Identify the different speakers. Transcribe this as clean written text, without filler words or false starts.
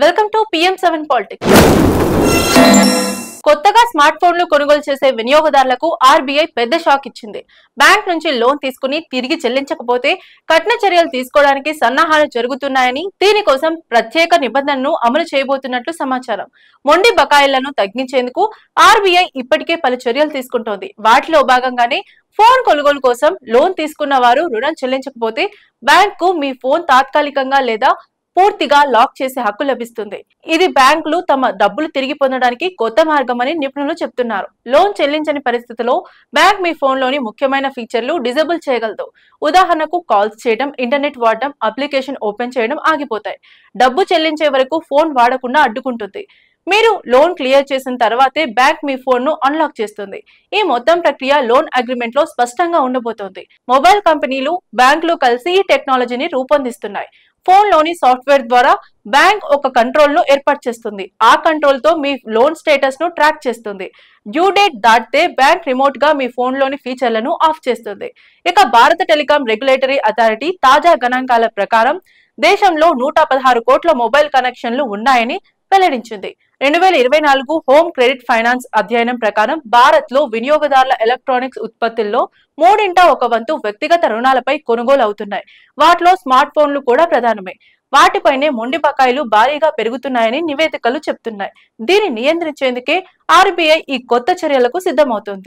Speaker 1: Welcome to PM7 politics. కొత్తగా smart ఫోన్లు కొనుగోలు చేసే వినియోగదారులకు ఆర్బీఐ పెద్ద షాక్ ఇచ్చింది. బ్యాంక్ నుంచి లోన్ తీసుకుని తిరిగి చెల్లించకపోతే కఠిన చర్యలు తీసుకోవడానికి సన్నాహాలు జరుగుతున్నాయని, దీనికోసం ప్రత్యేక నిబంధనను అమలు చేయబోతున్నట్లు సమాచారం. మొండి బకాయిలను తగ్గించేందుకు ఆర్బీఐ ఇప్పటికే పలు చర్యలు తీసుకుంటోంది. వాటిలో భాగంగానే ఫోన్ కొనుగోలు కోసం లోన్ తీసుకున్న వారు రుణం చెల్లించకపోతే బ్యాంకు మీ ఫోన్ తాత్కాలికంగా లేదా పూర్తిగా లాక్ చేసే హక్కు లభిస్తుంది. ఇది బ్యాంకులు తమ డబ్బులు తిరిగి పొందడానికి కొత్త మార్గమని నిపుణులు చెప్తున్నారు. లోన్ చెల్లించని పరిస్థితిలో బ్యాంక్ మీ ఫోన్ లోని ముఖ్యమైన ఫీచర్లు డిజేబుల్ చేయగలదు. ఉదాహరణకు కాల్స్ చేయడం, ఇంటర్నెట్ వాడడం, అప్లికేషన్ ఓపెన్ చేయడం ఆగిపోతాయి. డబ్బు చెల్లించే వరకు ఫోన్ వాడకుండా అడ్డుకుంటుంది. మీరు లోన్ క్లియర్ చేసిన తర్వాతే బ్యాంక్ మీ ఫోన్ ను అన్లాక్ చేస్తుంది. ఈ మొత్తం ప్రక్రియ లోన్ అగ్రిమెంట్ లో స్పష్టంగా ఉండబోతోంది. మొబైల్ కంపెనీలు, బ్యాంకులు కలిసి ఈ టెక్నాలజీని రూపొందిస్తున్నాయి. ఫోన్ లోని సాఫ్ట్వేర్ ద్వారా బ్యాంక్ ఒక కంట్రోల్ ను ఏర్పాటు చేస్తుంది. ఆ కంట్రోల్ తో మీ లోన్ స్టేటస్ ను ట్రాక్ చేస్తుంది. డ్యూ డేట్ దాటితే బ్యాంక్ రిమోట్ గా మీ ఫోన్ లోని ఫీచర్లను ఆఫ్ చేస్తుంది. ఇక భారత టెలికాం రెగ్యులేటరీ అథారిటీ తాజా గణాంకాల ప్రకారం దేశంలో 116 కోట్ల మొబైల్ కనెక్షన్లు ఉన్నాయని వెల్లడించింది. 2024 హోమ్ క్రెడిట్ ఫైనాన్స్ అధ్యయనం ప్రకారం భారత్ లో వినియోగదారుల ఎలక్ట్రానిక్స్ ఉత్పత్తుల్లో 1/3 వ్యక్తిగత రుణాలపై కొనుగోలు అవుతున్నాయి. వాటిలో స్మార్ట్ ఫోన్లు కూడా ప్రధానమే. వాటిపైనే మొండి బకాయిలు భారీగా పెరుగుతున్నాయని నివేదికలు చెప్తున్నాయి. దీన్ని నియంత్రించేందుకే ఆర్బీఐ ఈ కొత్త చర్యలకు సిద్ధమవుతోంది.